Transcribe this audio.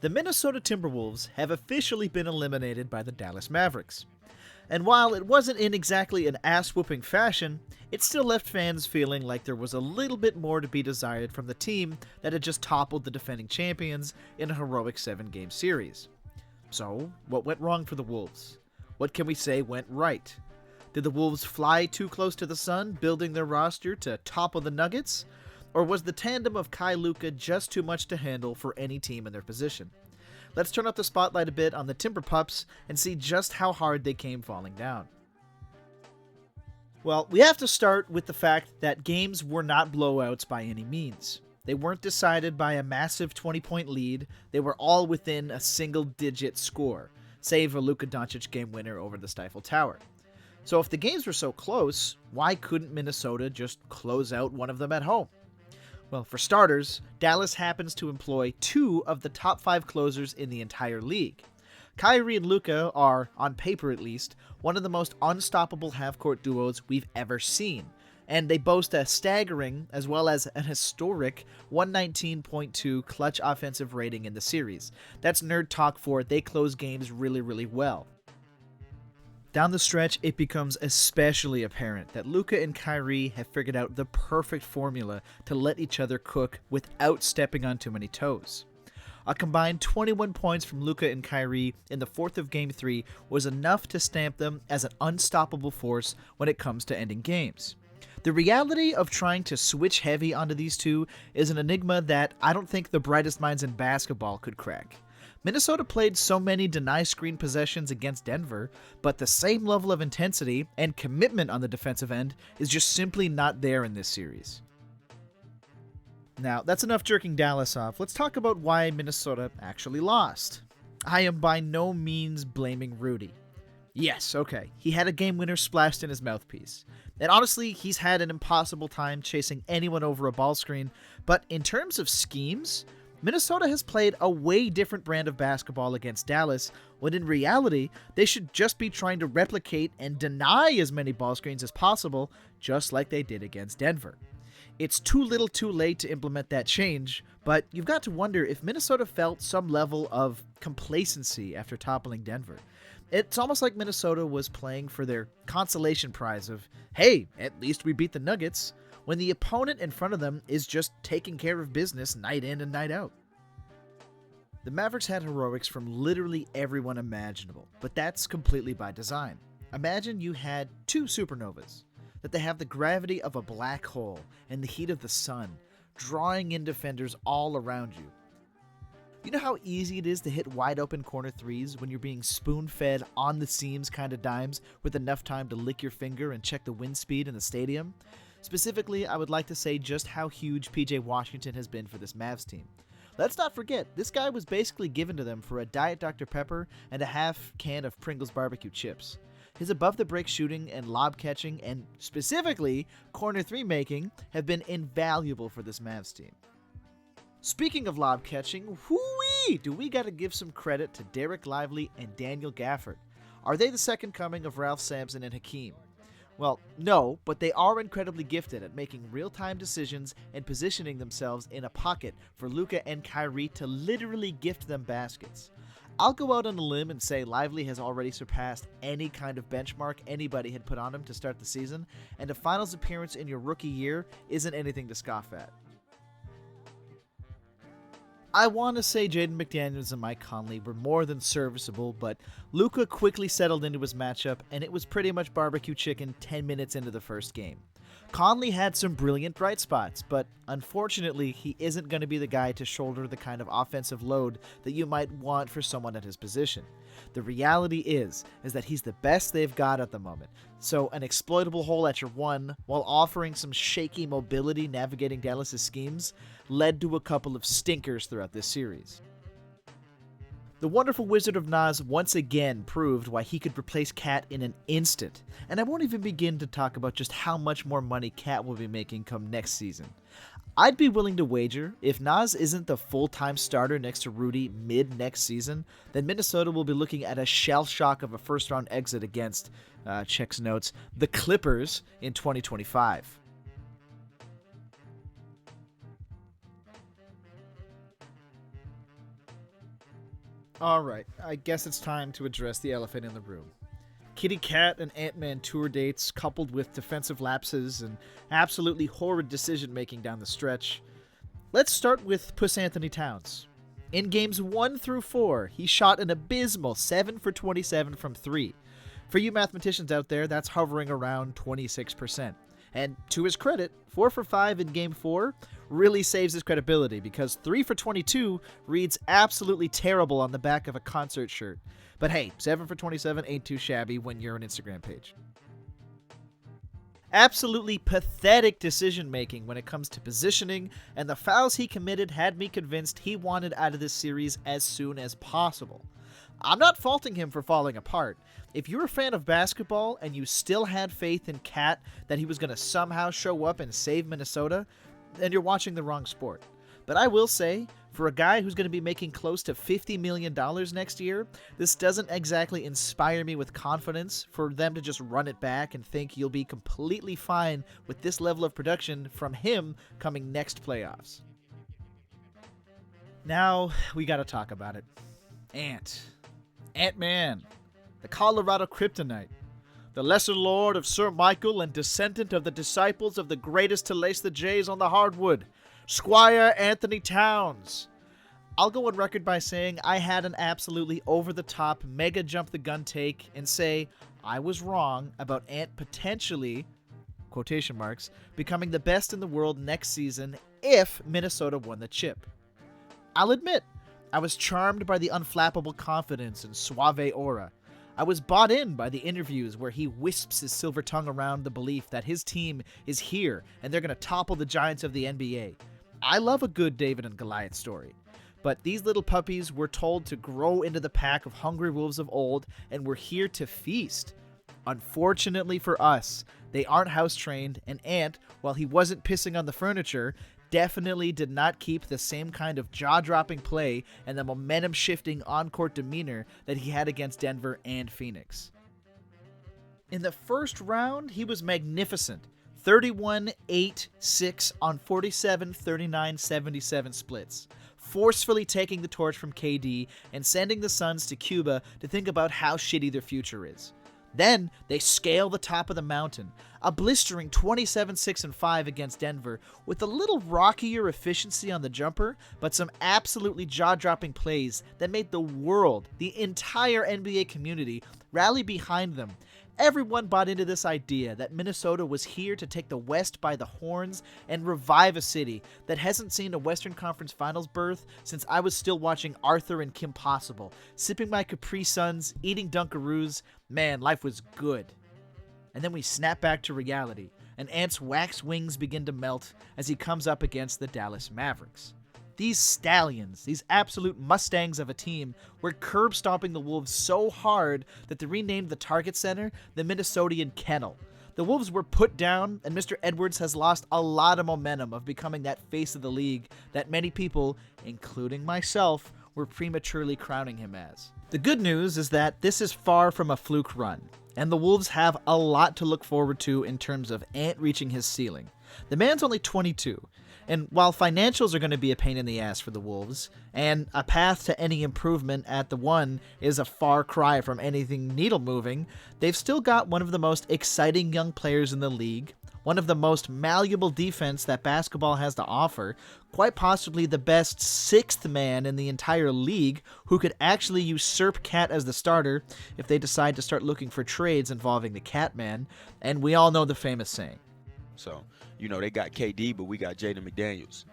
The Minnesota Timberwolves have officially been eliminated by the Dallas Mavericks. And while it wasn't in exactly an ass-whooping fashion, it still left fans feeling like there was a little bit more to be desired from the team that had just toppled the defending champions in a heroic 7-game series. So, what went wrong for the Wolves? What can we say went right? Did the Wolves fly too close to the sun, building their roster to topple the Nuggets? Or was the tandem of Kai Luka just too much to handle for any team in their position? Let's turn up the spotlight a bit on the Timberpups and see just how hard they came falling down. Well, we have to start with the fact that games were not blowouts by any means. They weren't decided by a massive 20-point lead, they were all within a single-digit score, save a Luka Doncic game winner over the Stifle Tower. So if the games were so close, why couldn't Minnesota just close out one of them at home? Well, for starters, Dallas happens to employ 2 of the top 5 closers in the entire league. Kyrie and Luka are, on paper at least, one of the most unstoppable half-court duos we've ever seen, and they boast a staggering, as well as an historic, 119.2 clutch offensive rating in the series. That's nerd talk for they close games really, really well. Down the stretch, it becomes especially apparent that Luka and Kyrie have figured out the perfect formula to let each other cook without stepping on too many toes. A combined 21 points from Luka and Kyrie in the fourth of Game 3 was enough to stamp them as an unstoppable force when it comes to ending games. The reality of trying to switch heavy onto these two is an enigma that I don't think the brightest minds in basketball could crack. Minnesota played so many deny screen possessions against Denver, but the same level of intensity and commitment on the defensive end is just simply not there in this series. Now, that's enough jerking Dallas off. Let's talk about why Minnesota actually lost. I am by no means blaming Rudy. Yes, okay, he had a game winner splashed in his mouthpiece. And honestly, he's had an impossible time chasing anyone over a ball screen, but in terms of schemes, Minnesota has played a way different brand of basketball against Dallas, when in reality, they should just be trying to replicate and deny as many ball screens as possible, just like they did against Denver. It's too little too late to implement that change, but you've got to wonder if Minnesota felt some level of complacency after toppling Denver. It's almost like Minnesota was playing for their consolation prize of, hey, at least we beat the Nuggets, when the opponent in front of them is just taking care of business night in and night out. The Mavericks had heroics from literally everyone imaginable, but that's completely by design. Imagine you had 2 supernovas, that they have the gravity of a black hole and the heat of the sun, drawing in defenders all around you. You know how easy it is to hit wide open corner threes when you're being spoon-fed on the seams kind of dimes with enough time to lick your finger and check the wind speed in the stadium? Specifically, I would like to say just how huge PJ Washington has been for this Mavs team. Let's not forget, this guy was basically given to them for a Diet Dr. Pepper and a half can of Pringles barbecue chips. His above-the-break shooting and lob catching, and specifically corner 3 making, have been invaluable for this Mavs team. Speaking of lob catching, whoo-wee, do we gotta give some credit to Derek Lively and Daniel Gafford. Are they the second coming of Ralph Sampson and Hakeem? Well, no, but they are incredibly gifted at making real-time decisions and positioning themselves in a pocket for Luka and Kyrie to literally gift them baskets. I'll go out on a limb and say Lively has already surpassed any kind of benchmark anybody had put on him to start the season, and a finals appearance in your rookie year isn't anything to scoff at. I want to say Jaden McDaniels and Mike Conley were more than serviceable, but Luka quickly settled into his matchup, and it was pretty much barbecue chicken 10 minutes into the first game. Conley had some brilliant bright spots, but unfortunately, he isn't going to be the guy to shoulder the kind of offensive load that you might want for someone at his position. The reality is that he's the best they've got at the moment, so an exploitable hole at your 1, while offering some shaky mobility navigating Dallas' schemes, led to a couple of stinkers throughout this series. The wonderful Wizard of Nas once again proved why he could replace Cat in an instant, and I won't even begin to talk about just how much more money Cat will be making come next season. I'd be willing to wager, if Nas isn't the full-time starter next to Rudy mid-next season, then Minnesota will be looking at a shell shock of a first-round exit against, checks notes, the Clippers in 2025. Alright, I guess it's time to address the elephant in the room. Kitty Cat and Ant-Man tour dates, coupled with defensive lapses and absolutely horrid decision-making down the stretch. Let's start with Puss Anthony Towns. In games 1 through 4, he shot an abysmal 7 for 27 from 3. For you mathematicians out there, that's hovering around 26%. And to his credit, 4 for 5 in game 4 really saves his credibility because 3 for 22 reads absolutely terrible on the back of a concert shirt. But hey, 7 for 27 ain't too shabby when you're an Instagram page. Absolutely pathetic decision making when it comes to positioning, and the fouls he committed had me convinced he wanted out of this series as soon as possible. I'm not faulting him for falling apart. If you're a fan of basketball and you still had faith in Cat that he was going to somehow show up and save Minnesota, then you're watching the wrong sport. But I will say, for a guy who's going to be making close to $50 million next year, this doesn't exactly inspire me with confidence for them to just run it back and think you'll be completely fine with this level of production from him coming next playoffs. Now, we gotta talk about it. Ant-Man, the Colorado Kryptonite, the lesser lord of Sir Michael and descendant of the disciples of the greatest to lace the J's on the hardwood, Squire Anthony Towns. I'll go on record by saying I had an absolutely over-the-top mega jump-the-gun take and say I was wrong about Ant potentially, quotation marks, becoming the best in the world next season if Minnesota won the chip. I'll admit, I was charmed by the unflappable confidence and suave aura. I was bought in by the interviews where he wisps his silver tongue around the belief that his team is here and they're going to topple the giants of the NBA. I love a good David and Goliath story. But these little puppies were told to grow into the pack of hungry wolves of old and were here to feast. Unfortunately for us, they aren't house-trained, and Ant, while he wasn't pissing on the furniture, definitely did not keep the same kind of jaw-dropping play and the momentum-shifting on-court demeanor that he had against Denver and Phoenix. In the first round, he was magnificent. 31-8-6 on 47-39-77 splits, forcefully taking the torch from KD and sending the Suns to Cuba to think about how shitty their future is. Then they scale the top of the mountain, a blistering 27-6-5 against Denver with a little rockier efficiency on the jumper, but some absolutely jaw-dropping plays that made the world, the entire NBA community, rally behind them. Everyone bought into this idea that Minnesota was here to take the West by the horns and revive a city that hasn't seen a Western Conference Finals berth since I was still watching Arthur and Kim Possible, sipping my Capri Suns, eating Dunkaroos. Man, life was good. And then we snap back to reality, and Ant's wax wings begin to melt as he comes up against the Dallas Mavericks. These stallions, these absolute mustangs of a team, were curb-stomping the Wolves so hard that they renamed the Target Center the Minnesotian Kennel. The Wolves were put down, and Mr. Edwards has lost a lot of momentum of becoming that face of the league that many people, including myself, were prematurely crowning him as. The good news is that this is far from a fluke run, and the Wolves have a lot to look forward to in terms of Ant reaching his ceiling. The man's only 22. And while financials are going to be a pain in the ass for the Wolves, and a path to any improvement at the one is a far cry from anything needle-moving, they've still got one of the most exciting young players in the league, one of the most malleable defense that basketball has to offer, quite possibly the best sixth man in the entire league who could actually usurp Cat as the starter if they decide to start looking for trades involving the Catman, and we all know the famous saying. So, they got KD, but we got Jaden McDaniels.